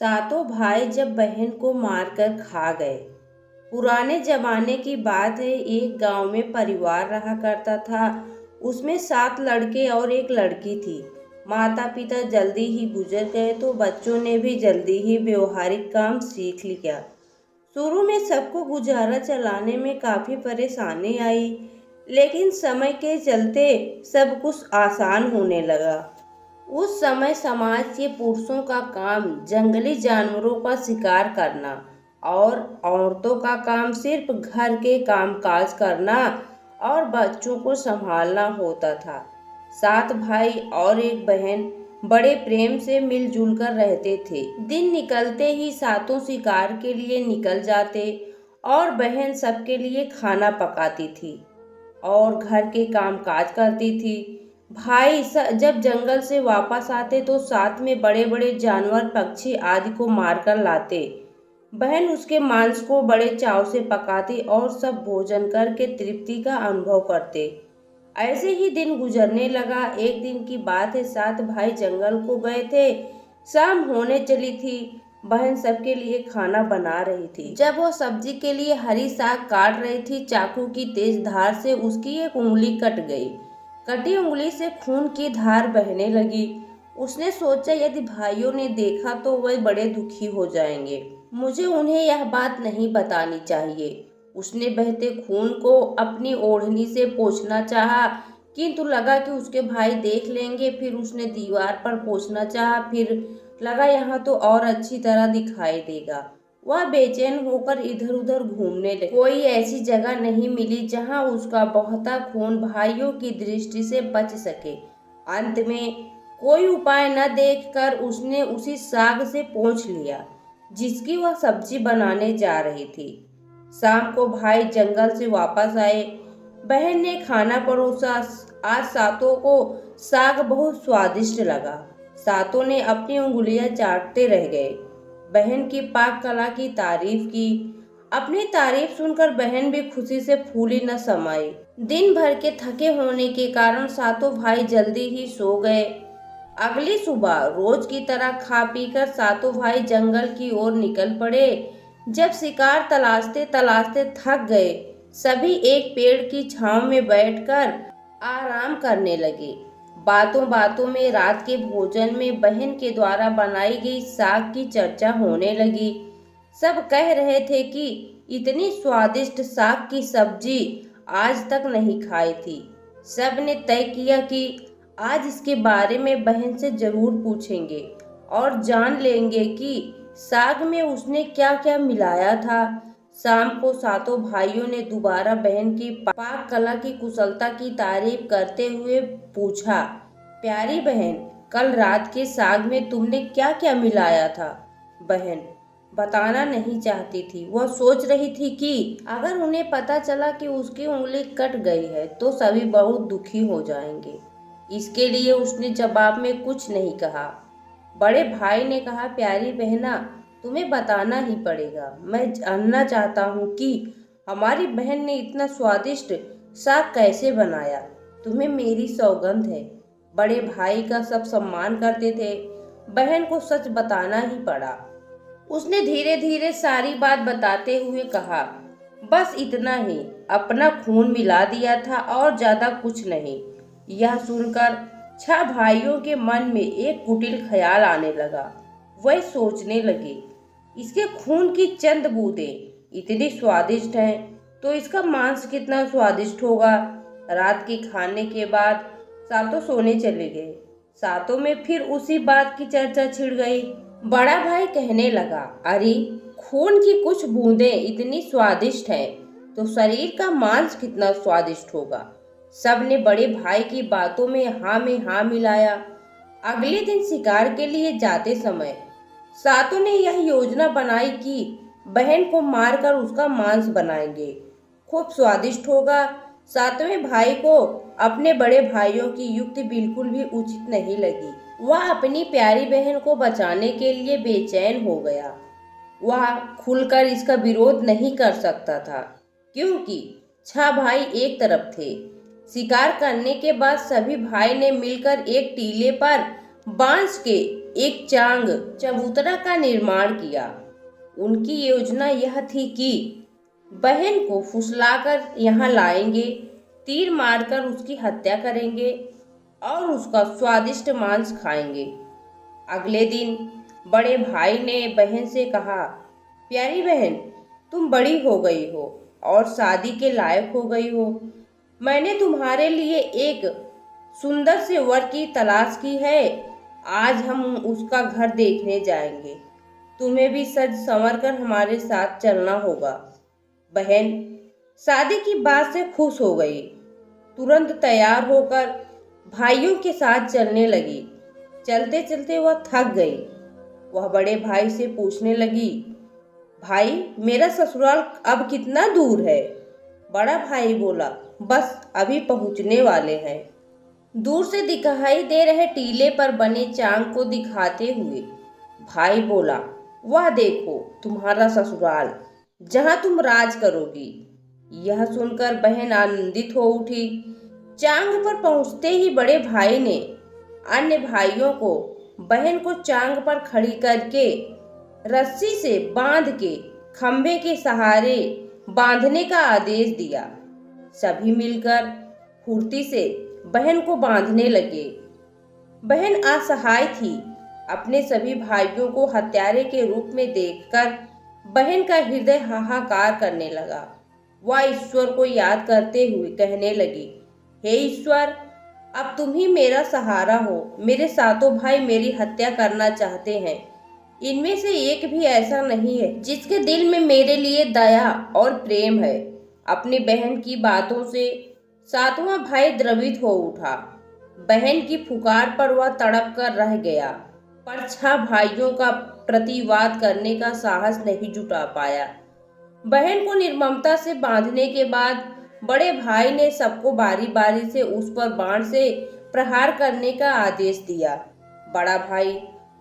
सातों भाई जब बहन को मारकर खा गए। पुराने जमाने की बात है। एक गांव में परिवार रहा करता था। उसमें 7 लड़के और एक लड़की थी। माता पिता जल्दी ही गुजर गए तो बच्चों ने भी जल्दी ही व्यवहारिक काम सीख लिया। शुरू में सबको गुजारा चलाने में काफी परेशानी आई, लेकिन समय के चलते सब कुछ आसान होने लगा। उस समय समाज के पुरुषों का काम जंगली जानवरों का शिकार करना और औरतों का काम सिर्फ घर के कामकाज करना और बच्चों को संभालना होता था। 7 भाई और एक बहन बड़े प्रेम से मिलजुल कर रहते थे। दिन निकलते ही सातों शिकार के लिए निकल जाते और बहन सबके लिए खाना पकाती थी और घर के कामकाज करती थी। भाई जब जंगल से वापस आते तो साथ में बड़े बड़े जानवर पक्षी आदि को मारकर लाते। बहन उसके मांस को बड़े चाव से पकाती और सब भोजन करके तृप्ति का अनुभव करते। ऐसे ही दिन गुजरने लगा। एक दिन की बात है, 7 भाई जंगल को गए थे। शाम होने चली थी। बहन सबके लिए खाना बना रही थी। जब वो सब्जी के लिए हरी साग काट रही थी, चाकू की तेज धार से उसकी एक उंगली कट गई। कटी उंगली से खून की धार बहने लगी। उसने सोचा यदि भाइयों ने देखा तो वे बड़े दुखी हो जाएंगे। मुझे उन्हें यह बात नहीं बतानी चाहिए। उसने बहते खून को अपनी ओढ़नी से पोंछना चाहा, किंतु लगा कि उसके भाई देख लेंगे। फिर उसने दीवार पर पोंछना चाहा, फिर लगा यहाँ तो और अच्छी तरह दिखाई देगा। वह बेचैन होकर इधर उधर घूमने लगी। कोई ऐसी जगह नहीं मिली जहां उसका बहता खून भाइयों की दृष्टि से बच सके। अंत में कोई उपाय न देखकर उसने उसी साग से पोंछ लिया जिसकी वह सब्जी बनाने जा रही थी। शाम को भाई जंगल से वापस आए। बहन ने खाना परोसा। आज सातों को साग बहुत स्वादिष्ट लगा। सातों ने अपनी उंगलियां चाटते रह गए। बहन की पाक कला की तारीफ की। अपनी तारीफ सुनकर बहन भी खुशी से फूली न समाई। दिन भर के थके होने के कारण सातों भाई जल्दी ही सो गए। अगली सुबह रोज की तरह खा पीकर सातों भाई जंगल की ओर निकल पड़े। जब शिकार तलाशते तलाशते थक गए, सभी एक पेड़ की छांव में बैठकर आराम करने लगे। बातों बातों में रात के भोजन में बहन के द्वारा बनाई गई साग की चर्चा होने लगी। सब कह रहे थे कि इतनी स्वादिष्ट साग की सब्जी आज तक नहीं खाई थी। सब ने तय किया कि आज इसके बारे में बहन से जरूर पूछेंगे और जान लेंगे कि साग में उसने क्या क्या मिलाया था। शाम को सातों भाइयों ने दोबारा बहन की पाक कला की कुशलता की तारीफ करते हुए पूछा, प्यारी बहन, कल रात के साग में तुमने क्या क्या मिलाया था? बहन बताना नहीं चाहती थी। वह सोच रही थी कि अगर उन्हें पता चला कि उसकी उंगली कट गई है तो सभी बहुत दुखी हो जाएंगे। इसके लिए उसने जवाब में कुछ नहीं कहा। बड़े भाई ने कहा, प्यारी बहना, तुम्हें बताना ही पड़ेगा। मैं जानना चाहता हूँ कि हमारी बहन ने इतना स्वादिष्ट साग कैसे बनाया। तुम्हें मेरी सौगंध है। बड़े भाई का सब सम्मान करते थे। बहन को सच बताना ही पड़ा। उसने धीरे धीरे सारी बात बताते हुए कहा, बस इतना ही, अपना खून मिला दिया था और ज्यादा कुछ नहीं। यह सुनकर 6 भाइयों के मन में एक कुटिल ख्याल आने लगा। वह सोचने लगे, इसके खून की चंद बूंदें इतनी स्वादिष्ट हैं तो इसका मांस कितना स्वादिष्ट होगा। रात के खाने के बाद सातों सोने चले गए। सातों में फिर उसी बात की चर्चा छिड़ गई। बड़ा भाई कहने लगा, अरे खून की कुछ बूंदें इतनी स्वादिष्ट हैं तो शरीर का मांस कितना स्वादिष्ट होगा। सब ने बड़े भाई की बातों में हाँ मिलाया। अगले दिन शिकार के लिए जाते समय सातों ने यह योजना बनाई कि बहन को मारकर उसका मांस बनाएंगे। खूब स्वादिष्ट होगा। सातवें भाई को अपने बड़े भाइयों की युक्ति बिल्कुल भी उचित नहीं लगी। वह अपनी प्यारी बहन को बचाने के लिए बेचैन हो गया। वह खुलकर इसका विरोध नहीं कर सकता था क्योंकि 6 भाई एक तरफ थे। शिकार करने के बाद सभी भाई ने मिलकर एक टीले पर बांस के एक चांग चबूतरा का निर्माण किया। उनकी योजना यह थी कि बहन को फुसलाकर यहाँ लाएंगे, तीर मारकर उसकी हत्या करेंगे और उसका स्वादिष्ट मांस खाएंगे। अगले दिन बड़े भाई ने बहन से कहा, प्यारी बहन, तुम बड़ी हो गई हो और शादी के लायक हो गई हो। मैंने तुम्हारे लिए एक सुंदर से वर की तलाश की है। आज हम उसका घर देखने जाएंगे। तुम्हें भी सज संवर कर हमारे साथ चलना होगा। बहन शादी की बात से खुश हो गई। तुरंत तैयार होकर भाइयों के साथ चलने लगी। चलते चलते वह थक गई। वह बड़े भाई से पूछने लगी, भाई, मेरा ससुराल अब कितना दूर है? बड़ा भाई बोला, बस अभी पहुंचने वाले हैं। दूर से दिखाई दे रहे टीले पर बने चांग को दिखाते हुए भाई बोला, वह देखो तुम्हारा ससुराल, जहां तुम राज करोगी। यह सुनकर बहन आनंदित हो उठी। चांग पर पहुंचते ही बड़े भाई ने अन्य भाइयों को बहन को चांग पर खड़ी करके रस्सी से बांध के खंभे के सहारे बांधने का आदेश दिया। सभी मिलकर फुर्ती से बहन को बांधने लगे। बहन असहाय थी। अपने सभी भाइयों को हत्यारे के रूप में देखकर बहन का हृदय हाहाकार करने लगा। वह ईश्वर को याद करते हुए कहने लगी, हे ईश्वर, अब तुम ही मेरा सहारा हो। मेरे सातों भाई मेरी हत्या करना चाहते हैं। इनमें से एक भी ऐसा नहीं है जिसके दिल में मेरे लिए दया और प्रेम है। अपनी बहन की बातों से सातवां भाई द्रवित हो उठा। बहन की पुकार पर वह तड़प कर रह गया, पर 6 भाइयों का प्रतिवाद करने का साहस नहीं जुटा पाया। बहन को निर्ममता से बांधने के बाद बड़े भाई ने सबको बारी बारी से उस पर बाण से प्रहार करने का आदेश दिया। बड़ा भाई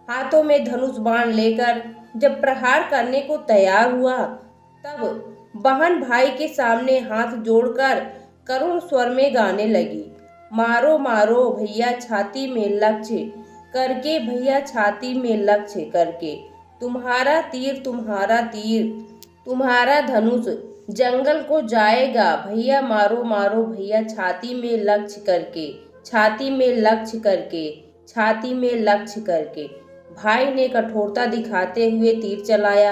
हाथों में धनुष बाण लेकर जब प्रहार करने को तैयार हुआ, तब बहन भाई के सामने हाथ जोड़कर करुण स्वर में गाने लगी, मारो मारो भैया छाती में लक्ष्य करके, भैया छाती में लक्ष्य करके, तुम्हारा तीर तुम्हारा धनुष जंगल को जाएगा, भैया मारो मारो भैया छाती में लक्ष्य करके, छाती में लक्ष्य करके, छाती में लक्ष्य करके। भाई ने कठोरता दिखाते हुए तीर चलाया,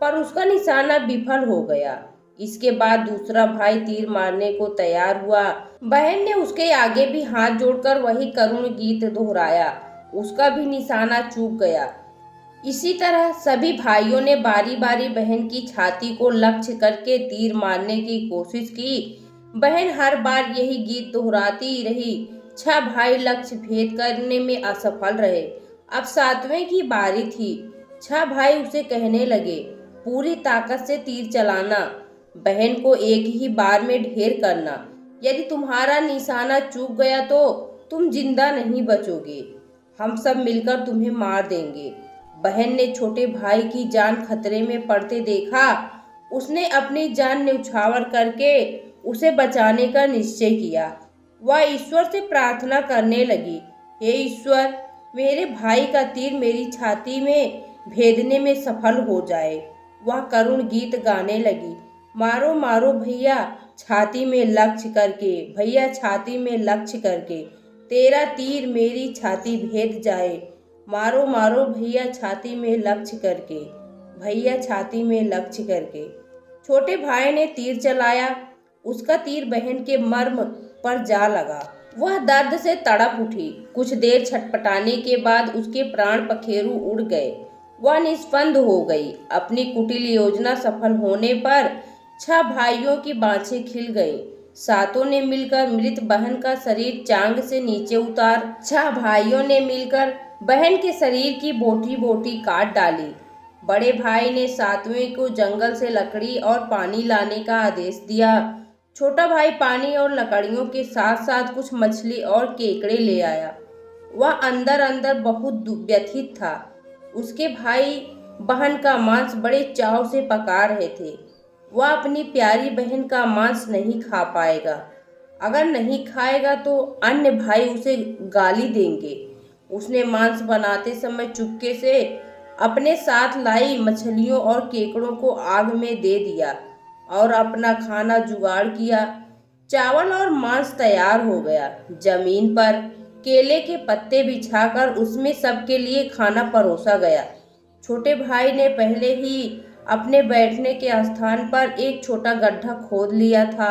पर उसका निशाना विफल हो गया। इसके बाद दूसरा भाई तीर मारने को तैयार हुआ। बहन ने उसके आगे भी हाथ जोड़कर वही करुण गीत दोहराया। उसका भी निशाना चूक गया। इसी तरह सभी भाइयों ने बारी बारी बहन की छाती को लक्ष्य करके तीर मारने की कोशिश की। बहन हर बार यही गीत दोहराती रही। 6 भाई लक्ष्य भेद करने में असफल रहे। अब 7वें की बारी थी। 6 भाई उसे कहने लगे, पूरी ताकत से तीर चलाना, बहन को एक ही बार में ढेर करना। यदि तुम्हारा निशाना चूक गया तो तुम जिंदा नहीं बचोगे। हम सब मिलकर तुम्हें मार देंगे। बहन ने छोटे भाई की जान खतरे में पड़ते देखा। उसने अपनी जान न्यौछावर करके उसे बचाने का निश्चय किया। वह ईश्वर से प्रार्थना करने लगी, हे ईश्वर, मेरे भाई का तीर मेरी छाती में भेदने में सफल हो जाए। वह करुण गीत गाने लगी, मारो मारो भैया छाती में लक्ष्य करके, भैया छाती में लक्ष्य करके, तेरा तीर मेरी छाती भेद जाए। मारो मारो भैया छाती में लक्ष्य करके, भैया छाती में लक्ष्य करके। छोटे भाई ने तीर चलाया। उसका तीर बहन के मर्म पर जा लगा। वह दर्द से तड़प उठी। कुछ देर छटपटाने के बाद उसके प्राण पखेरु उड़ गए। वह निस्पंद हो गई। अपनी कुटिल योजना सफल होने पर 6 भाइयों की बाँछें खिल गईं। सातों ने मिलकर मृत बहन का शरीर चांग से नीचे उतार। 6 भाइयों ने मिलकर बहन के शरीर की बोटी बोटी काट डाली। बड़े भाई ने 7वें को जंगल से लकड़ी और पानी लाने का आदेश दिया। छोटा भाई पानी और लकड़ियों के साथ साथ कुछ मछली और केकड़े ले आया। वह अंदर अंदर बहुत व्यथित था। उसके भाई बहन का मांस बड़े चाव से पका रहे थे। वह अपनी प्यारी बहन का मांस नहीं खा पाएगा। अगर नहीं खाएगा तो अन्य भाई उसे गाली देंगे। उसने मांस बनाते समय चुपके से अपने साथ लाई मछलियों और केकड़ों को आग में दे दिया और अपना खाना जुगाड़ किया। चावल और मांस तैयार हो गया। जमीन पर केले के पत्ते बिछाकर उसमें सबके लिए खाना परोसा गया। छोटे भाई ने पहले ही अपने बैठने के स्थान पर एक छोटा गड्ढा खोद लिया था।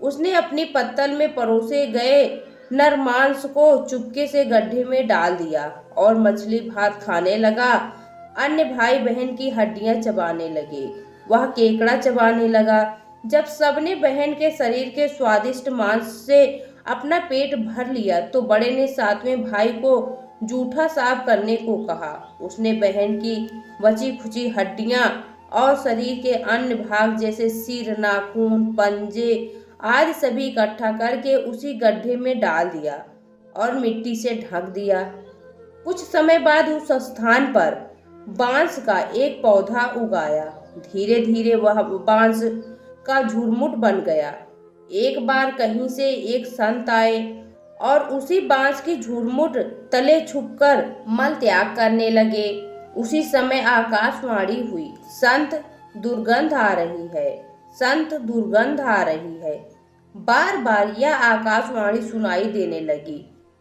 उसने अपनी पत्तल में परोसे गए नर मांस को चुपके से गड्ढे में डाल दिया और मछली भात खाने लगा। अन्य भाई बहन की हड्डियां चबाने लगे, वह केकड़ा चबाने लगा। जब सबने बहन के शरीर के स्वादिष्ट मांस से अपना पेट भर लिया तो बड़े ने सातवें भाई को जूठा साफ करने को कहा। उसने बहन की बची खुची हड्डियां और शरीर के अन्य भाग जैसे सिर, नाखून, पंजे आदि सभी इकट्ठा करके उसी गड्ढे में डाल दिया और मिट्टी से ढक दिया। कुछ समय बाद उस स्थान पर बांस का एक पौधा उगाया। धीरे धीरे वह बांस का झुरमुट बन गया। एक बार कहीं से एक संत आए और उसी बांस की झुरमुट तले छुपकर मल त्याग करने लगे। उसी समय आकाशवाणी हुई, संत दुर्गंध आ रही है, संत दुर्गंध आ रही है। बार बार यह आकाशवाणी सुनाई देने लगी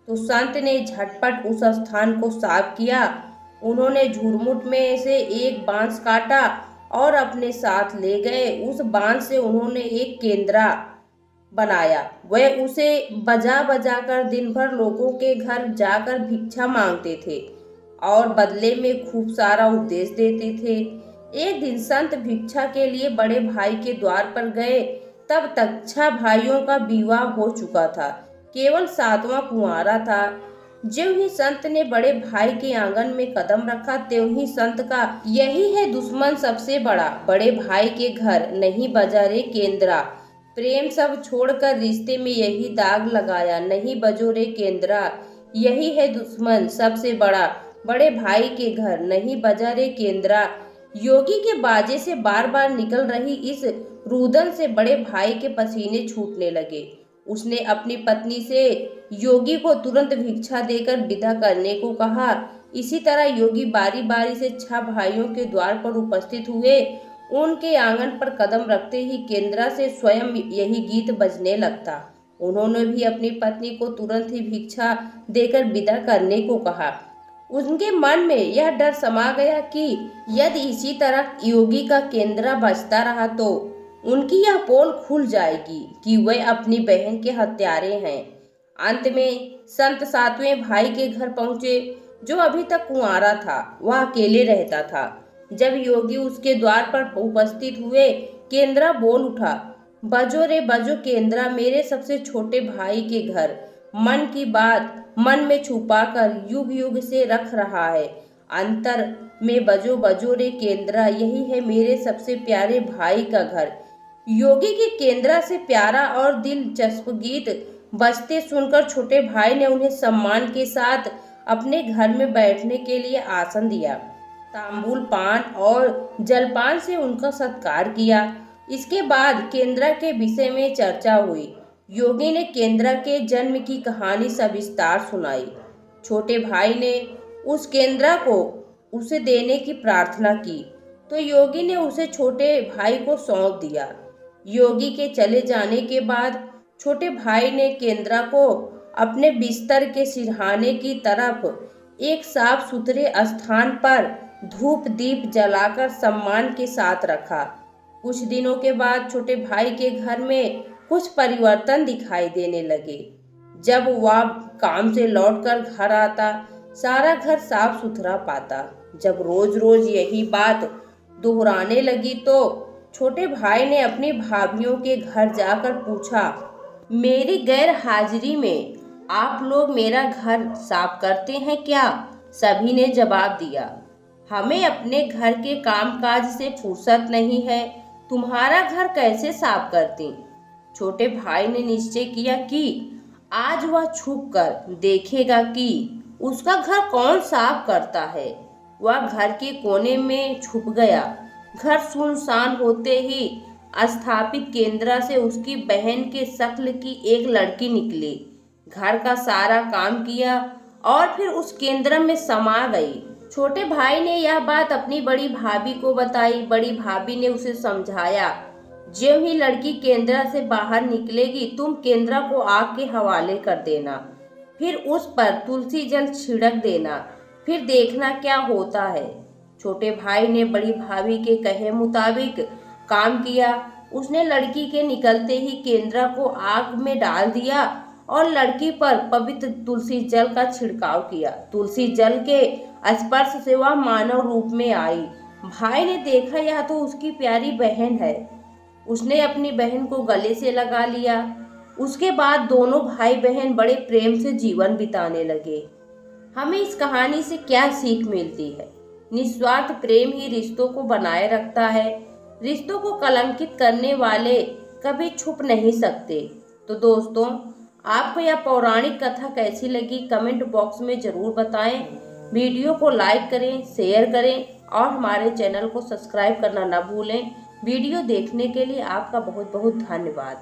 तो संत ने झटपट उस स्थान को साफ किया। उन्होंने झुरमुट में से एक बांस काटा और अपने साथ ले गए। उस बांस से उन्होंने एक केंद्रा बनाया। वह उसे बजा बजा कर दिन भर लोगों के घर जाकर भिक्षा मांगते थे और बदले में खूब सारा उपदेश देते थे। एक दिन संत भिक्षा के लिए बड़े भाई के द्वार पर गए। तब तक 6 भाइयों का विवाह हो चुका था, केवल 7वां कुंवारा था। ज्यों ही संत ने बड़े भाई के आंगन में कदम रखा त्यों ही संत का यही है दुश्मन सबसे बड़ा, बड़े भाई के घर नहीं बजा रे केंद्रा। प्रेम सब छोड़कर रिश्ते में यही दाग लगाया, नहीं बजो रे केंद्रा। यही है दुश्मन सबसे बड़ा, बड़े भाई के घर नहीं बजा रे केंद्रा। योगी के बाजे से बार बार निकल रही इस रुदन से बड़े भाई के पसीने छूटने लगे। उसने अपनी पत्नी से योगी को तुरंत भिक्षा देकर विदा करने को कहा। इसी तरह योगी बारी बारी से 6 भाइयों के द्वार पर उपस्थित हुए। उनके आंगन पर कदम रखते ही केंद्रा से स्वयं यही गीत बजने लगता। उन्होंने भी अपनी पत्नी को तुरंत ही भिक्षा देकर विदा करने को कहा। उनके मन में यह डर समा गया कि यदि इसी तरह योगी का केंद्रा बजता रहा तो उनकी यह पोल खुल जाएगी कि वे अपनी बहन के हत्यारे हैं। अंत में संत 7वें भाई के घर पहुंचे, जो अभी तक कुंवारा था। वह अकेले रहता था। जब योगी उसके द्वार पर उपस्थित हुए, केंद्रा बोल उठा, बजो रे बजो केंद्रा, मेरे सबसे छोटे भाई के घर। मन की बात मन में छुपाकर युग युग से रख रहा है। अंतर में बजो बजो रे केंद्रा, यही है मेरे सबसे प्यारे भाई का घर। योगी के केंद्रा से प्यारा और दिलचस्प गीत बजते सुनकर छोटे भाई ने उन्हें सम्मान के साथ अपने घर में बैठने के लिए आसन दिया। तांबूल, पान और जलपान से उनका सत्कार किया। इसके बाद केंद्रा के विषय में चर्चा हुई। योगी ने केंद्रा के जन्म की कहानी सविस्तार सुनाई। छोटे भाई ने उस केंद्रा को उसे देने की प्रार्थना की तो योगी ने उसे छोटे भाई को सौंप दिया। योगी के चले जाने के बाद छोटे भाई ने केंद्रा को अपने बिस्तर के सिरहाने की तरफ एक साफ सुथरे स्थान पर धूप दीप जलाकर सम्मान के साथ रखा। कुछ दिनों के बाद छोटे भाई के घर में कुछ परिवर्तन दिखाई देने लगे। जब वह काम से लौटकर घर आता, सारा घर साफ सुथरा पाता। जब रोज रोज यही बात दोहराने लगी तो छोटे भाई ने अपनी भाभियों के घर जाकर पूछा, मेरी गैर हाजिरी में आप लोग मेरा घर साफ करते हैं क्या? सभी ने जवाब दिया, हमें अपने घर के कामकाज से फुर्सत नहीं है, तुम्हारा घर कैसे साफ करते? छोटे भाई ने निश्चय किया कि आज वह छुप कर देखेगा कि उसका घर कौन साफ करता है। वह घर के कोने में छुप गया। घर सुनसान होते ही स्थापित केंद्रा से उसकी बहन के शक्ल की एक लड़की निकली। घर का सारा काम किया और फिर उस केंद्र में समा गई। छोटे भाई ने यह बात अपनी बड़ी भाभी को बताई। बड़ी भाभी ने उसे समझाया, ज्यों ही लड़की केंद्र से बाहर निकलेगी तुम केंद्र को आग के हवाले कर देना, फिर उस पर तुलसी जल छिड़क देना, फिर देखना क्या होता है। छोटे भाई ने बड़ी भाभी के कहे मुताबिक काम किया। उसने लड़की के निकलते ही केंद्र को आग में डाल दिया और लड़की पर पवित्र तुलसी जल का छिड़काव किया। तुलसी जल के स्पर्श से वह मानव रूप में आई। भाई ने देखा यह तो उसकी प्यारी बहन है। उसने अपनी बहन को गले से लगा लिया। उसके बाद दोनों भाई बहन बड़े प्रेम से जीवन बिताने लगे। हमें इस कहानी से क्या सीख मिलती है? निस्वार्थ प्रेम ही रिश्तों को बनाए रखता है। रिश्तों को कलंकित करने वाले कभी छुप नहीं सकते। तो दोस्तों, आपको यह पौराणिक कथा कैसी लगी कमेंट बॉक्स में ज़रूर बताएं। वीडियो को लाइक करें, शेयर करें और हमारे चैनल को सब्सक्राइब करना ना भूलें। वीडियो देखने के लिए आपका बहुत बहुत धन्यवाद।